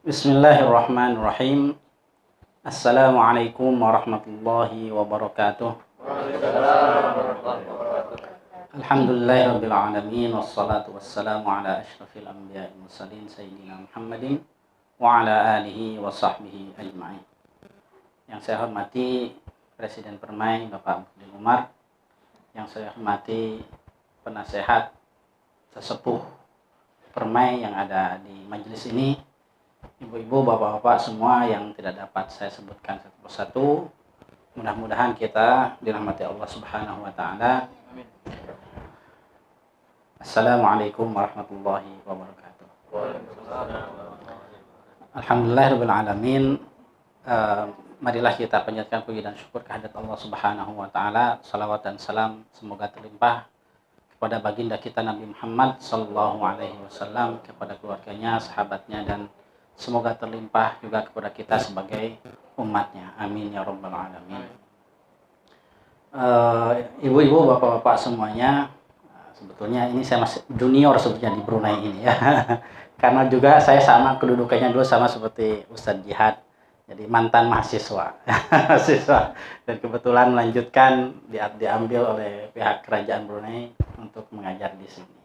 Bismillahirrahmanirrahim. Assalamualaikum warahmatullahi wabarakatuh. Alhamdulillahirabbil alamin wassalatu wassalamu ala asyrafil anbiya'i wal mursalin sayyidina Muhammadin wa ala alihi wa sahbihi ajma'in. Yang saya hormati Presiden Permai Bapak Abdul Umar, yang saya hormati penasehat sesepuh Permai yang ada di majelis ini, ibu-ibu, bapak-bapak semua yang tidak dapat saya sebutkan satu persatu. Mudah-mudahan kita dirahmati Allah Subhanahu wa taala. Assalamualaikum warahmatullahi wabarakatuh. Alhamdulillahirabbil alamin. Marilah kita panjatkan puji dan syukur kehadirat Allah Subhanahu wa taala. Salawat dan salam semoga terlimpah kepada baginda kita Nabi Muhammad sallallahu alaihi wasallam, kepada keluarganya, sahabatnya, dan semoga terlimpah juga kepada kita sebagai umatnya. Amin ya rabbal alamin. Ibu-ibu, bapak-bapak semuanya, sebetulnya ini saya masih junior sebetulnya di Brunei ini ya. Karena juga saya sama kedudukannya dulu sama seperti Ustadz Jihad. Jadi mantan mahasiswa. Mahasiswa. Dan kebetulan melanjutkan diambil oleh pihak kerajaan Brunei untuk mengajar di sini.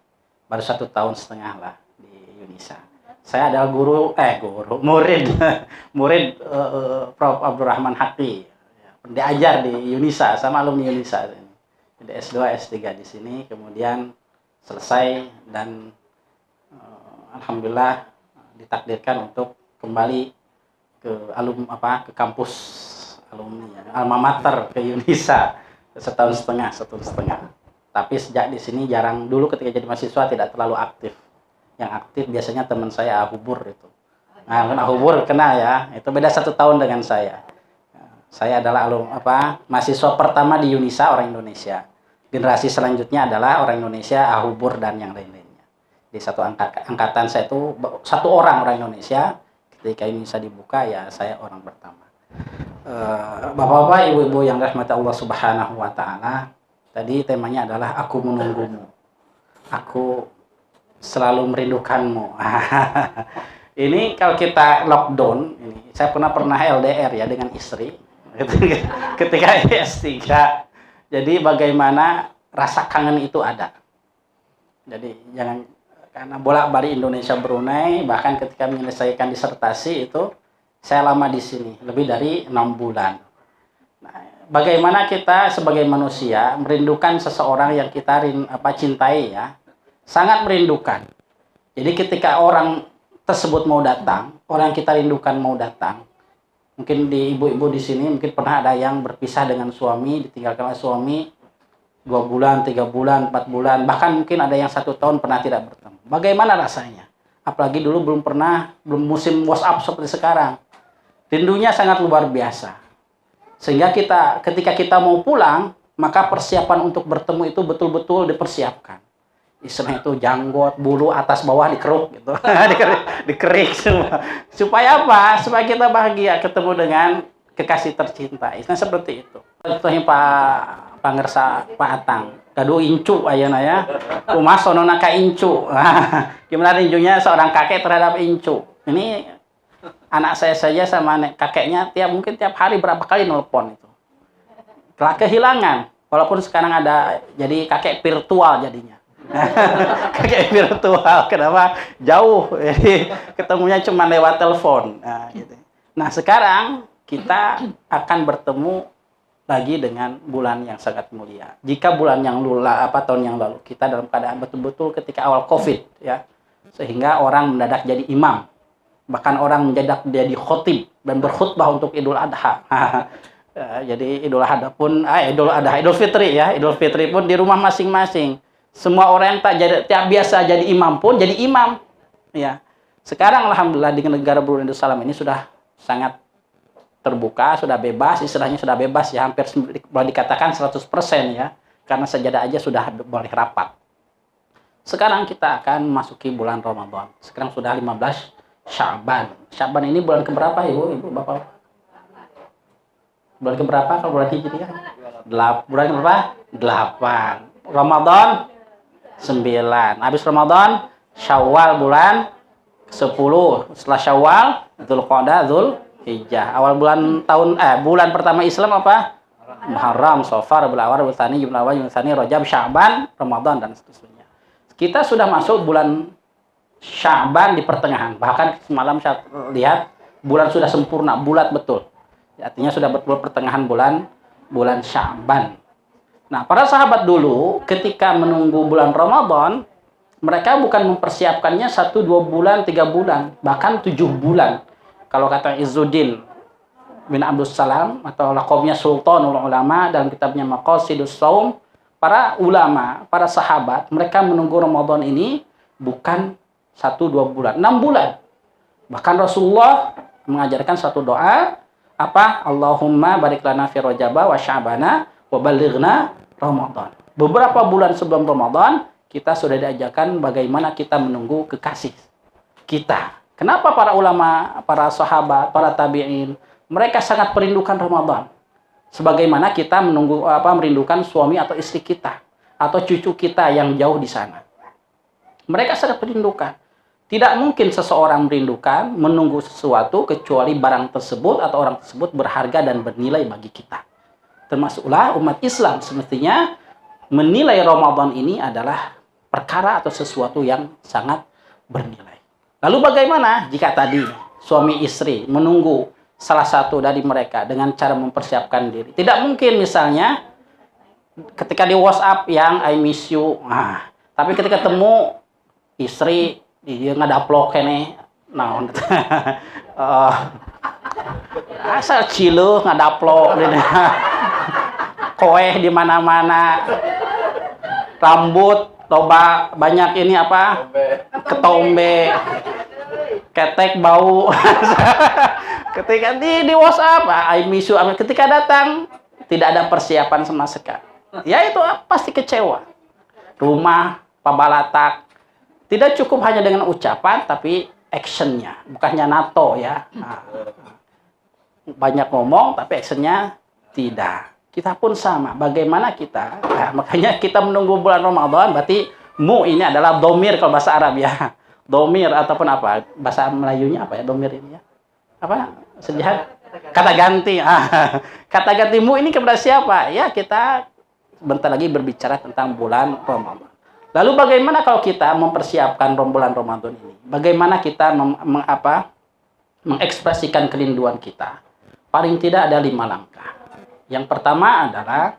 Baru 1,5 tahun lah di Yunisa. Saya adalah murid Prof. Abdurrahman Haqi, diajar di Yunisa sama alumni Yunisa. Jadi S2, S3 di sini, kemudian selesai dan alhamdulillah ditakdirkan untuk kembali ke kampus alumni alma mater ke Yunisa 1,5 tahun. Tapi sejak di sini jarang, dulu ketika jadi mahasiswa tidak terlalu aktif. Yang aktif biasanya teman saya Ahubur itu. Nah, Ahubur kenal ya, itu beda 1 tahun dengan saya. Saya adalah mahasiswa pertama di Yunisa orang Indonesia. Generasi selanjutnya adalah orang Indonesia, Ahubur dan yang lain-lainnya. Di satu angkatan saya itu 1 orang Indonesia. Ketika Yunisa dibuka ya saya orang pertama. Bapak-bapak, ibu-ibu yang dirahmati Allah Subhanahu wa taala, tadi temanya adalah aku menunggumu. Aku selalu merindukanmu. Ini kalau kita lockdown, ini saya pernah LDR ya dengan istri ketika S3. Jadi bagaimana rasa kangen itu ada. Jadi jangan, karena bolak-balik Indonesia Brunei, bahkan ketika menyelesaikan disertasi itu saya lama di sini, lebih dari 6 bulan. Nah, bagaimana kita sebagai manusia merindukan seseorang yang kita cintai ya. Sangat merindukan. Jadi ketika orang tersebut mau datang, orang yang kita rindukan mau datang, mungkin di ibu-ibu di sini mungkin pernah ada yang berpisah dengan suami, ditinggalkan oleh suami 2 bulan, 3 bulan, 4 bulan, bahkan mungkin ada yang 1 tahun pernah tidak bertemu. Bagaimana rasanya? Apalagi dulu belum musim WhatsApp seperti sekarang. Rindunya sangat luar biasa. Sehingga ketika kita mau pulang, maka persiapan untuk bertemu itu betul-betul dipersiapkan. Istilahnya itu janggot, bulu, atas bawah dikeruk gitu. Dikerik semua. Supaya apa? Supaya kita bahagia ketemu dengan kekasih tercinta. Istilah seperti itu. Contohnya Pak Ngersa, Pak Atang. Kadu incu ayana ya. Umas sonona ka incu. Gimana rindunya seorang kakek terhadap incu? Ini anak saya saja sama kakeknya mungkin tiap hari berapa kali nelpon itu. Telah kehilangan. Walaupun sekarang ada jadi kakek virtual jadinya. Kakek virtual, kenapa? Jauh, jadi ketemunya cuma lewat telepon. Nah, sekarang kita akan bertemu lagi dengan bulan yang sangat mulia. Jika bulan yang tahun yang lalu kita dalam keadaan betul-betul ketika awal COVID ya, sehingga orang mendadak jadi imam, bahkan orang mendadak jadi khotib dan berkhutbah untuk Idul Adha. Jadi Idul Fitri ya, Idul Fitri pun di rumah masing-masing. Semua orang yang tak biasa jadi imam pun jadi imam ya. Sekarang alhamdulillah di negara Brunei Darussalam ini sudah sangat terbuka, sudah bebas, istilahnya sudah bebas ya, hampir boleh dikatakan 100% ya, karena sajadah aja sudah boleh rapat. Sekarang kita akan memasuki bulan Ramadan. Sekarang sudah 15 Sya'ban. Sya'ban ini bulan keberapa ibu, bapak? Bulan keberapa kalau bulan Hijriah? Bulan keberapa? 8. Ramadan 9. Habis Ramadan Syawal bulan 10 setelah Syawal, Dzulqa'dah, Dzulhijjah. Awal bulan pertama Islam apa? Muharram, Safar, Rabiul Awwal, Rabiul Tsani, Jumadil Awwal, Jumadil Tsani, Rajab, Sya'ban, Ramadan dan seterusnya. Kita sudah masuk bulan Sya'ban di pertengahan. Bahkan semalam saya lihat bulan sudah sempurna, bulat betul. Artinya sudah betul pertengahan bulan Sya'ban. Nah, para sahabat dulu ketika menunggu bulan Ramadan, mereka bukan mempersiapkannya 1, 2 bulan, 3 bulan, bahkan 7 bulan. Kalau kata Izzuddin bin Abdus Salam atau laqabnya Sultanul Ulama dalam kitabnya Maqasidus Shaum, para ulama, para sahabat, mereka menunggu Ramadan ini bukan 1, 2 bulan, 6 bulan. Bahkan Rasulullah mengajarkan satu doa, apa? Allahumma barik lana fi Rajaba wa Sya'bana wa balighna Ramadan. Beberapa bulan sebelum Ramadan, kita sudah diajarkan bagaimana kita menunggu kekasih kita. Kenapa para ulama, para sahabat, para tabi'in, mereka sangat merindukan Ramadan. Sebagaimana kita merindukan suami atau istri kita atau cucu kita yang jauh di sana. Mereka sangat merindukan. Tidak mungkin seseorang merindukan menunggu sesuatu kecuali barang tersebut atau orang tersebut berharga dan bernilai bagi kita. Termasuklah umat Islam semestinya menilai Ramadan ini adalah perkara atau sesuatu yang sangat bernilai. Lalu bagaimana jika tadi suami istri menunggu salah satu dari mereka dengan cara mempersiapkan diri? Tidak mungkin misalnya ketika di WhatsApp yang I miss you. Nah, tapi ketika ketemu istri dia ngadaplok kene naon asal cilu ngadaplok koeh di mana-mana, rambut loba banyak ini apa? Ketombe. Ketek bau. Ketika di WhatsApp, I miss you. Ketika datang, tidak ada persiapan sama sekali. Ya itu pasti kecewa. Rumah, pabalatak. Tidak cukup hanya dengan ucapan, tapi actionnya. Bukannya NATO ya. Nah, banyak ngomong, tapi actionnya tidak. Kita pun sama. Bagaimana kita? Nah, makanya kita menunggu bulan Ramadan, berarti mu ini adalah domir kalau bahasa Arab ya. Domir ataupun apa? Bahasa Melayunya apa ya domir ini ya? Apa? Sejahat? Kata ganti. Kata gantimu ini kepada siapa? Ya kita bentar lagi berbicara tentang bulan Ramadan. Lalu bagaimana kalau kita mempersiapkan bulan Ramadan ini? Bagaimana kita mengekspresikan kerinduan kita? Paling tidak ada 5 langkah. Yang pertama adalah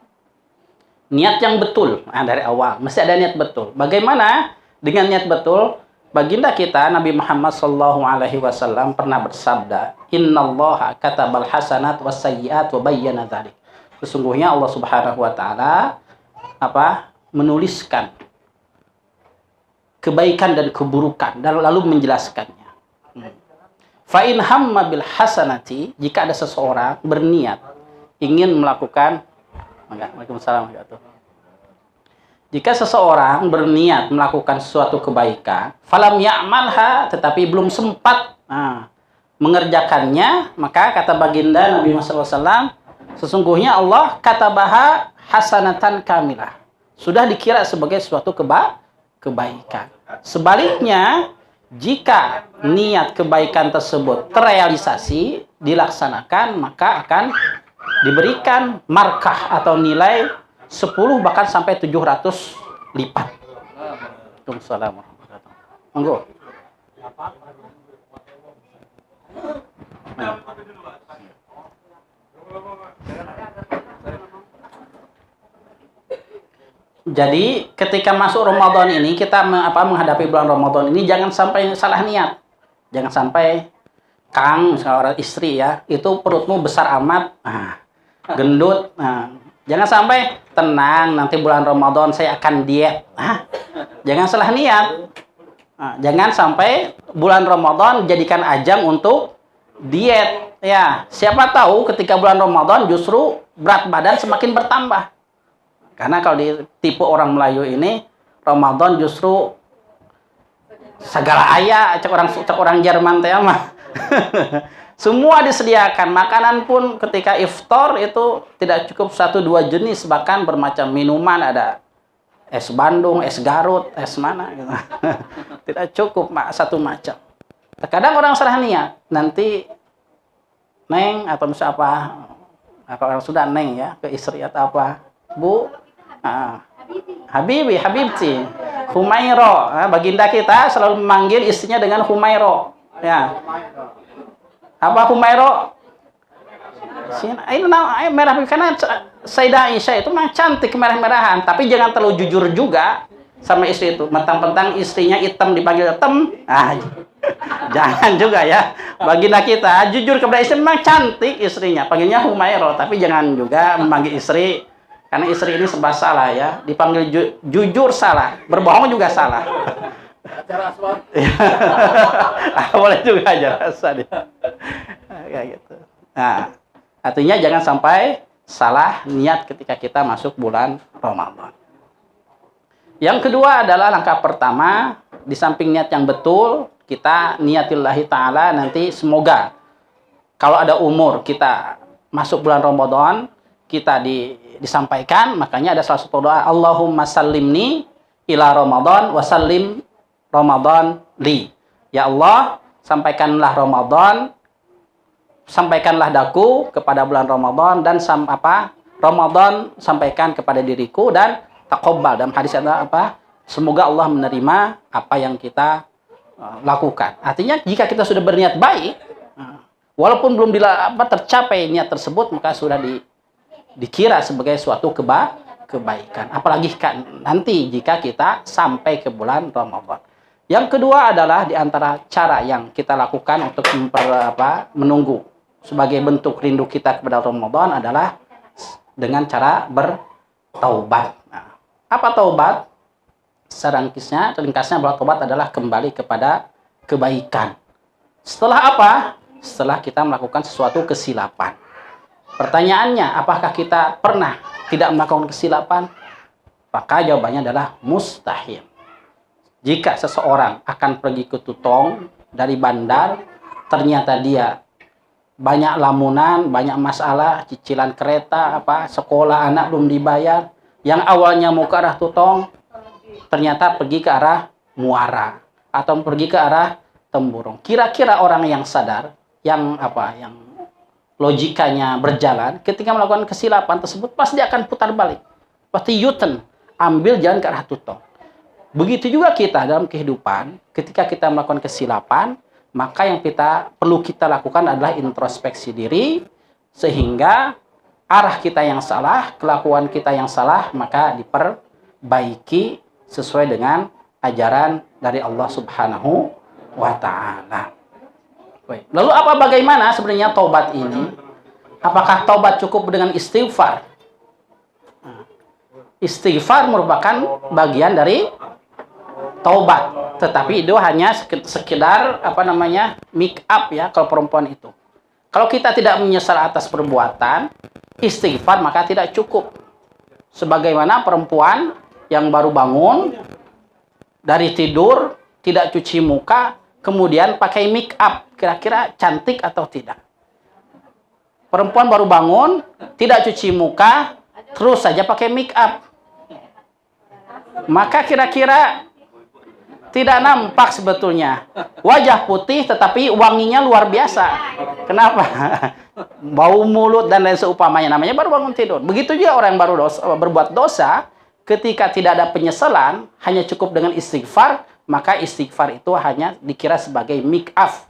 niat yang betul. Nah, dari awal mesti ada niat betul. Bagaimana dengan niat betul? Baginda kita Nabi Muhammad SAW pernah bersabda, Innallaha katabal hasanat was sayyiat wa bayyana dzalik. Sesungguhnya Allah Subhanahu wa taala menuliskan kebaikan dan keburukan dan lalu menjelaskannya. Fa in hamma bil hasanati, jika ada seseorang berniat ingin melakukan Waalaikumsalam warahmatullahi. Jika seseorang berniat melakukan suatu kebaikan, falam ya'malha, tetapi belum sempat mengerjakannya, maka kata baginda Nabi Muhammad SAW, sesungguhnya Allah katabaha hasanatan kamilah. Sudah dikira sebagai suatu kebaikan. Sebaliknya, jika niat kebaikan tersebut terrealisasi, dilaksanakan, maka akan diberikan markah atau nilai 10 bahkan sampai 700 lipat. Waalaikumsalam warahmatullahi wabarakatuh. Monggo. Jadi ketika masuk Ramadan ini kita menghadapi bulan Ramadan ini jangan sampai salah niat. Jangan sampai Kang, seorang istri ya, itu perutmu besar amat, gendut. Jangan sampai tenang nanti bulan Ramadan saya akan diet. Jangan salah niat. Jangan sampai bulan Ramadan jadikan ajang untuk diet. Ya, siapa tahu ketika bulan Ramadan justru berat badan semakin bertambah. Karena kalau di tipe orang Melayu ini Ramadan justru segala ayah cek orang Jerman teh mah. Semua disediakan, makanan pun ketika iftar itu tidak cukup 1-2 jenis, bahkan bermacam minuman, ada es Bandung, es Garut, es mana gitu. Tidak cukup satu macam. Terkadang orang salah niat, nanti Neng atau misalnya apa, nah, kalau orang sudah Neng ya, ke istri atau apa, Bu, Habibi, Habibti, Humairo, baginda kita selalu memanggil istrinya dengan Humairo, ya. Apa Humairo? Ini merah karena Sayyidah Aisyah itu memang cantik merah-merahan, tapi jangan terlalu jujur juga sama istri itu. Mentang-mentang istrinya hitam dipanggil hitam, jangan juga ya. Baginda kita jujur kepada istri, memang cantik istrinya, panggilnya Humairo, tapi jangan juga memanggil istri, karena istri ini serba salah ya. Dipanggil jujur salah, berbohong juga salah. Acara aswad. Boleh juga aja rasa dia. Kayak gitu. Nah, artinya jangan sampai salah niat ketika kita masuk bulan Ramadan. Yang kedua adalah langkah pertama, di samping niat yang betul, kita niatillahi ta'ala nanti semoga kalau ada umur kita masuk bulan Ramadan, kita disampaikan, makanya ada salah satu doa, Allahumma sallimni ila Ramadan wa sallim Ramadan li. Ya Allah, sampaikanlah Ramadan, sampaikanlah daku kepada bulan Ramadan, dan Ramadan sampaikan kepada diriku, dan taqabbal, dalam hadis ada apa? Semoga Allah menerima apa yang kita lakukan. Artinya jika kita sudah berniat baik, walaupun belum tercapai niat tersebut, maka sudah dikira sebagai suatu kebaikan. Apalagi kan nanti jika kita sampai ke bulan Ramadan. Yang kedua adalah di antara cara yang kita lakukan untuk menunggu sebagai bentuk rindu kita kepada Ramadan adalah dengan cara bertaubat. Nah, apa taubat? Secara ringkasnya bahwa taubat adalah kembali kepada kebaikan. Setelah apa? Setelah kita melakukan sesuatu kesilapan. Pertanyaannya, apakah kita pernah tidak melakukan kesilapan? Maka jawabannya adalah mustahil. Jika seseorang akan pergi ke Tutong dari bandar, ternyata dia banyak lamunan, banyak masalah, cicilan kereta, sekolah anak belum dibayar, yang awalnya mau ke arah Tutong, ternyata pergi ke arah Muara atau pergi ke arah Temburong. Kira-kira orang yang sadar, yang logikanya berjalan, ketika melakukan kesilapan tersebut pasti akan putar balik, pasti U-turn, ambil jalan ke arah Tutong. Begitu juga kita dalam kehidupan, ketika kita melakukan kesilapan, maka yang perlu kita lakukan adalah introspeksi diri, sehingga arah kita yang salah, kelakuan kita yang salah, maka diperbaiki sesuai dengan ajaran dari Allah Subhanahu wa Ta'ala. Lalu bagaimana sebenarnya taubat ini? Apakah taubat cukup dengan istighfar? Istighfar merupakan bagian dari taubat, tetapi itu hanya sekedar make up ya kalau perempuan itu. Kalau kita tidak menyesal atas perbuatan, istighfar maka tidak cukup. Sebagaimana perempuan yang baru bangun dari tidur, tidak cuci muka, kemudian pakai make up, kira-kira cantik atau tidak? Perempuan baru bangun, tidak cuci muka, terus saja pakai make up, maka kira-kira tidak nampak sebetulnya. Wajah putih tetapi wanginya luar biasa. Kenapa? Bau mulut dan lain seumpamanya, namanya baru bangun tidur. Begitu juga orang yang baru berbuat dosa, ketika tidak ada penyesalan, hanya cukup dengan istighfar, maka istighfar itu hanya dikira sebagai make up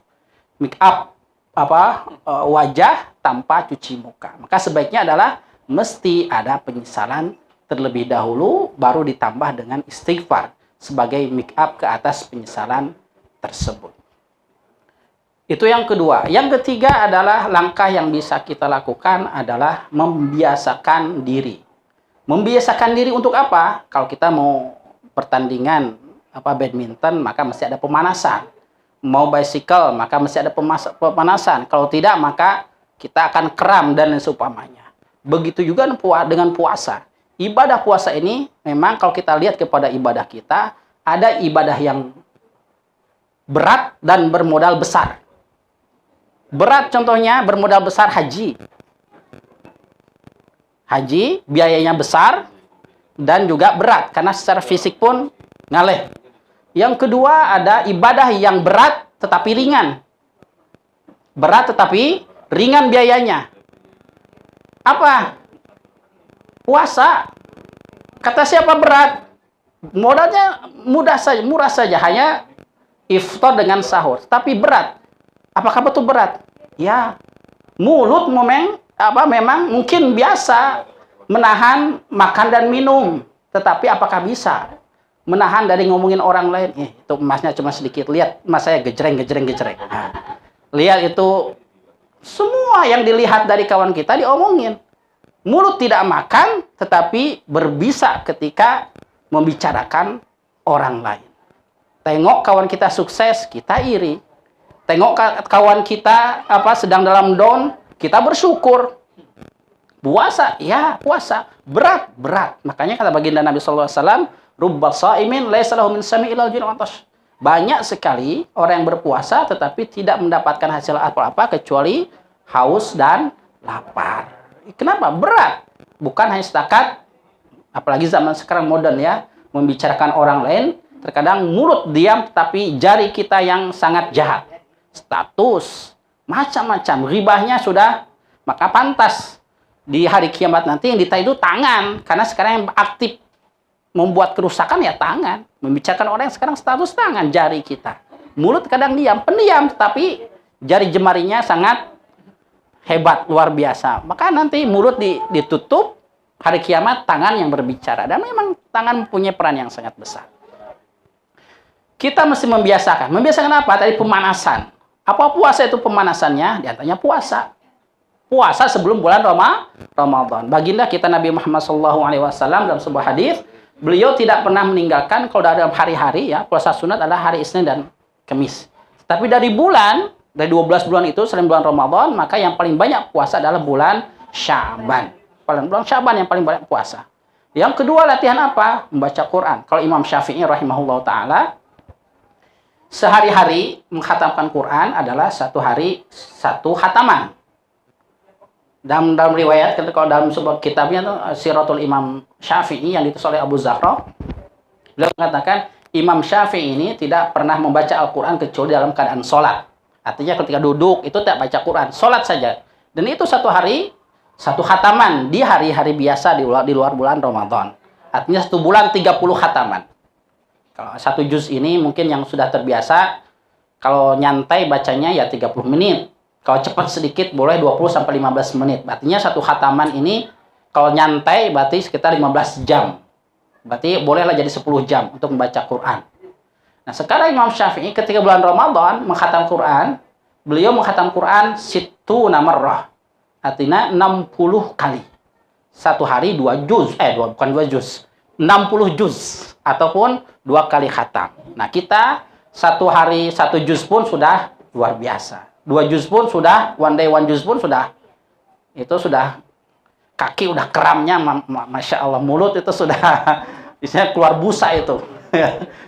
wajah tanpa cuci muka. Maka sebaiknya adalah mesti ada penyesalan terlebih dahulu, baru ditambah dengan istighfar sebagai make up ke atas penyesalan tersebut. Itu yang kedua. Yang ketiga adalah langkah yang bisa kita lakukan adalah membiasakan diri. Membiasakan diri untuk apa? Kalau kita mau pertandingan badminton, maka mesti ada pemanasan. Mau bicycle, maka mesti ada pemanasan. Kalau tidak, maka kita akan kram dan lain seumpamanya. Begitu juga dengan puasa. Ibadah puasa ini memang kalau kita lihat kepada ibadah kita, ada ibadah yang berat dan bermodal besar. Berat contohnya bermodal besar haji. Haji biayanya besar dan juga berat karena secara fisik pun ngaleh. Yang kedua ada ibadah yang berat tetapi ringan. Berat tetapi ringan biayanya. Apa? Puasa. Kata siapa berat? Modalnya mudah saja, murah saja, hanya iftar dengan sahur. Tapi berat. Apakah betul berat? Ya. Mulut memang mungkin biasa menahan makan dan minum. Tetapi apakah bisa menahan dari ngomongin orang lain? Itu emasnya cuma sedikit. Lihat emas saya gejreng. Nah, lihat itu semua yang dilihat dari kawan kita diomongin. Mulut tidak makan, tetapi berbisa ketika membicarakan orang lain. Tengok kawan kita sukses, kita iri. Tengok kawan kita sedang dalam down, kita bersyukur. Puasa, ya puasa. Berat. Makanya kata baginda Nabi SAW, rubba sha'imin laisa lahu min sami'il jin atash. Banyak sekali orang yang berpuasa tetapi tidak mendapatkan hasil apa-apa kecuali haus dan lapar. Kenapa? Berat. Bukan hanya setakat, apalagi zaman sekarang modern ya, membicarakan orang lain, terkadang mulut diam tetapi jari kita yang sangat jahat. Status, macam-macam, ribahnya sudah, maka pantas di hari kiamat nanti yang ditanya itu tangan. Karena sekarang yang aktif membuat kerusakan ya tangan. Membicarakan orang yang sekarang status tangan, jari kita. Mulut kadang diam, pendiam, tetapi jari jemarinya sangat hebat, luar biasa. Maka nanti mulut ditutup, hari kiamat tangan yang berbicara. Dan memang tangan mempunyai peran yang sangat besar. Kita mesti membiasakan. Membiasakan apa? Tadi pemanasan. Apa puasa itu pemanasannya? Di antaranya puasa. Puasa sebelum bulan Ramadan. Baginda kita Nabi Muhammad SAW dalam sebuah hadis, beliau tidak pernah meninggalkan kalau dalam hari-hari ya, puasa sunat adalah hari Isnin dan Kamis. Tapi dari 12 bulan itu selain bulan Ramadan, maka yang paling banyak puasa adalah bulan Syaban. Bulan Syaban yang paling banyak puasa. Yang kedua latihan apa? Membaca Quran. Kalau Imam Syafi'i rahimahullah ta'ala, sehari-hari menghatamkan Quran adalah satu hari satu khataman. Dalam riwayat, kalau dalam sebuah kitabnya itu Siratul Imam Syafi'i yang ditulis oleh Abu Zahra, beliau mengatakan Imam Syafi'i ini tidak pernah membaca Al-Quran kecuali dalam keadaan sholat. Artinya ketika duduk itu tidak baca Quran, sholat saja. Dan itu satu hari, satu khataman di hari-hari biasa di luar bulan Ramadan. Artinya satu bulan 30 khataman. Kalau satu juz ini mungkin yang sudah terbiasa, kalau nyantai bacanya ya 30 menit. Kalau cepat sedikit boleh 20-15 menit. Artinya satu khataman ini kalau nyantai berarti sekitar 15 jam. Berarti bolehlah jadi 10 jam untuk membaca Quran. Nah sekarang Imam Syafi'i ketika bulan Ramadan menghatam Quran, beliau menghatam Quran situ marrah. Artinya 60 kali. Satu hari 2 juz, bukan 2 juz. 60 juz ataupun 2 kali khatam. Nah kita satu hari 1 juz pun sudah luar biasa. 2 juz pun sudah, one day 1 juz pun sudah. Itu sudah kaki udah keramnya, Masya Allah, mulut itu sudah isinya keluar busa itu.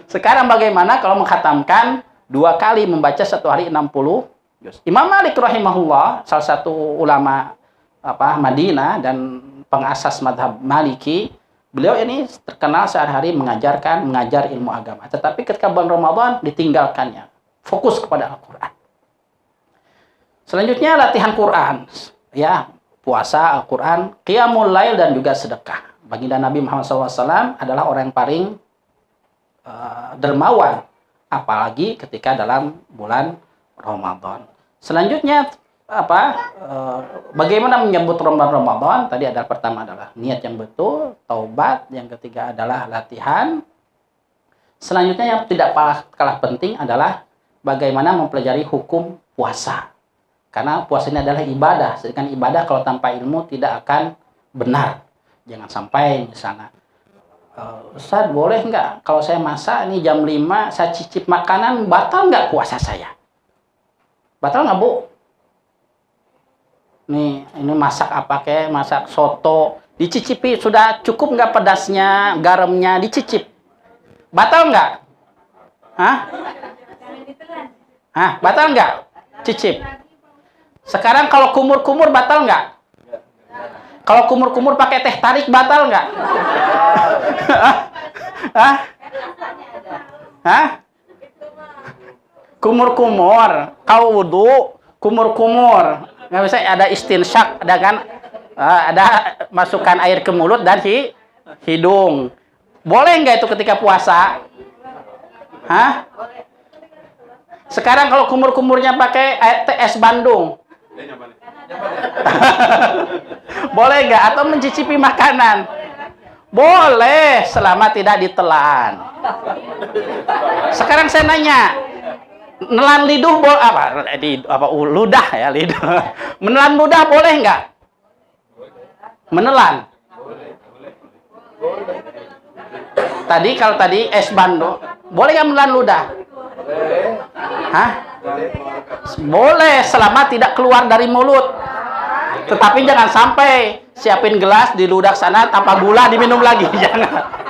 Sekarang bagaimana kalau menghatamkan 2 kali membaca satu hari 60 juz. Imam Malik rahimahullah, salah satu ulama Madinah dan pengasas madhab Maliki, beliau ini terkenal sehari-hari mengajar ilmu agama. Tetapi ketika bulan Ramadan ditinggalkannya, fokus kepada Al-Quran. Selanjutnya latihan Quran, ya puasa, Al-Quran, qiyamul lail dan juga sedekah. Baginda Nabi Muhammad SAW adalah orang yang paling dermawan, apalagi ketika dalam bulan Ramadan. Selanjutnya bagaimana menyambut Ramadan? Tadi adalah pertama adalah niat yang betul, taubat. Yang ketiga adalah latihan. Selanjutnya yang tidak kalah penting adalah bagaimana mempelajari hukum puasa. Karena puasa ini adalah ibadah. Sedangkan ibadah kalau tanpa ilmu tidak akan benar. Jangan sampai misalnya, Ustaz boleh nggak kalau saya masak ini jam 5 saya cicip makanan, batal nggak puasa saya? Batal nggak Bu? Nih ini masak apa kayak masak soto, dicicipi sudah cukup nggak pedasnya, garamnya, dicicip. Batal nggak? Batal nggak? Cicip. Sekarang kalau kumur-kumur batal nggak? Kalau kumur-kumur pakai teh tarik batal nggak? Kumur-kumur, kau wudu, kumur-kumur. Nggak bisa ada istinsyak, ada kan? Ada masukkan air ke mulut dan hidung. Boleh nggak itu ketika puasa? Hah? Sekarang kalau kumur-kumurnya pakai es Bandung, boleh nggak? Atau mencicipi makanan? Boleh, selama tidak ditelan. Sekarang saya nanya, menelan liduh ludah ya liduh. Menelan ludah boleh nggak? Menelan. Kalau tadi es Bandung, boleh nggak menelan ludah? Hah? Boleh, selama tidak keluar dari mulut. Tetapi jangan sampai siapin gelas di ludah sana tanpa gula diminum lagi, jangan.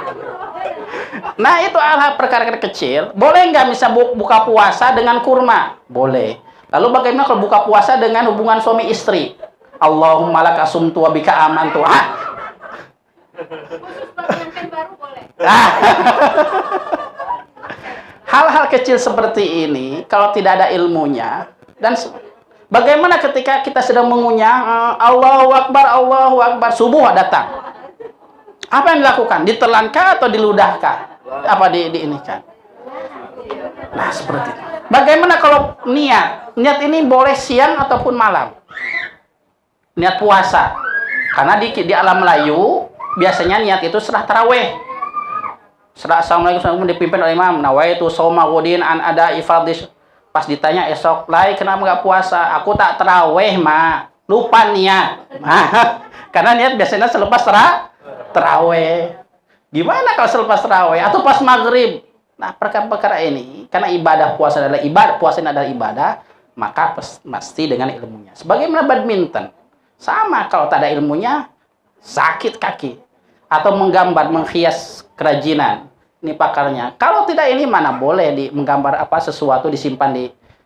Nah, itu adalah perkara kecil. Boleh nggak bisa buka puasa dengan kurma? Boleh. Lalu bagaimana kalau buka puasa dengan hubungan suami istri? Allahumma laka sumtu wa bika amantu. Hal-hal kecil seperti ini, kalau tidak ada ilmunya, dan bagaimana ketika kita sedang mengunyah, Allahu Akbar, subuh datang. Apa yang dilakukan? Ditelankah atau diludahkah? Apa diinikan? Nah, seperti itu. Bagaimana kalau niat? Niat ini boleh siang ataupun malam. Niat puasa. Karena di alam Melayu, biasanya niat itu setelah taraweh. Setelah Assalamualaikum dipimpin oleh imam. Nawaitu shauma ghadin an ada ifadis. Pas ditanya esok, "Lai, kenapa nggak puasa?" "Aku tak taraweh, Ma." Lupa niat. Karena niat biasanya selepas taraweh. Gimana kalau selepas taraweh atau pas maghrib? Nah, perkara-perkara ini, karena ibadah puasa adalah ibadah, puasa ini adalah ibadah, maka pasti dengan ilmunya. Sebagaimana badminton. Sama, kalau tak ada ilmunya, sakit kaki. Atau menggambar, menghias kerajinan. Ini pakarnya. Kalau tidak ini mana boleh menggambar sesuatu disimpan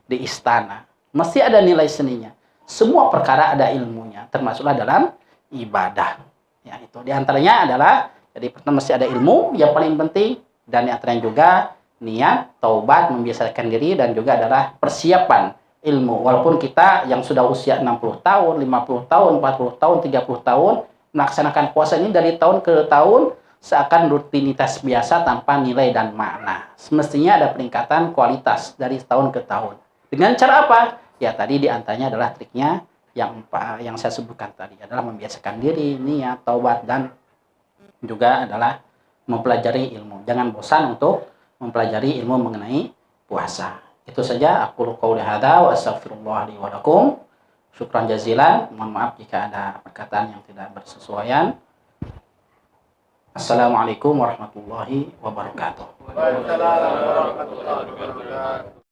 di istana. Mesti ada nilai seninya. Semua perkara ada ilmunya, termasuklah dalam ibadah. Ya, itu diantaranya adalah, jadi pertama mesti ada ilmu yang paling penting, dan yang antaranya juga niat, taubat, membiasakan diri, dan juga adalah persiapan ilmu. Walaupun kita yang sudah usia 60 tahun, 50 tahun, 40 tahun, 30 tahun, melaksanakan puasa ini dari tahun ke tahun, seakan rutinitas biasa tanpa nilai dan makna. Semestinya ada peningkatan kualitas dari tahun ke tahun. Dengan cara apa? Ya tadi diantaranya adalah triknya yang saya sebutkan tadi. Adalah membiasakan diri, niat, taubat, dan juga adalah mempelajari ilmu. Jangan bosan untuk mempelajari ilmu mengenai puasa. Itu saja. Aku qouli hadza wa astaghfirullah li wa lakum. Syukran jazilan. Mohon maaf jika ada perkataan yang tidak bersesuaian. Assalamualaikum warahmatullahi wabarakatuh. Waalaikumsalam warahmatullahi wabarakatuh.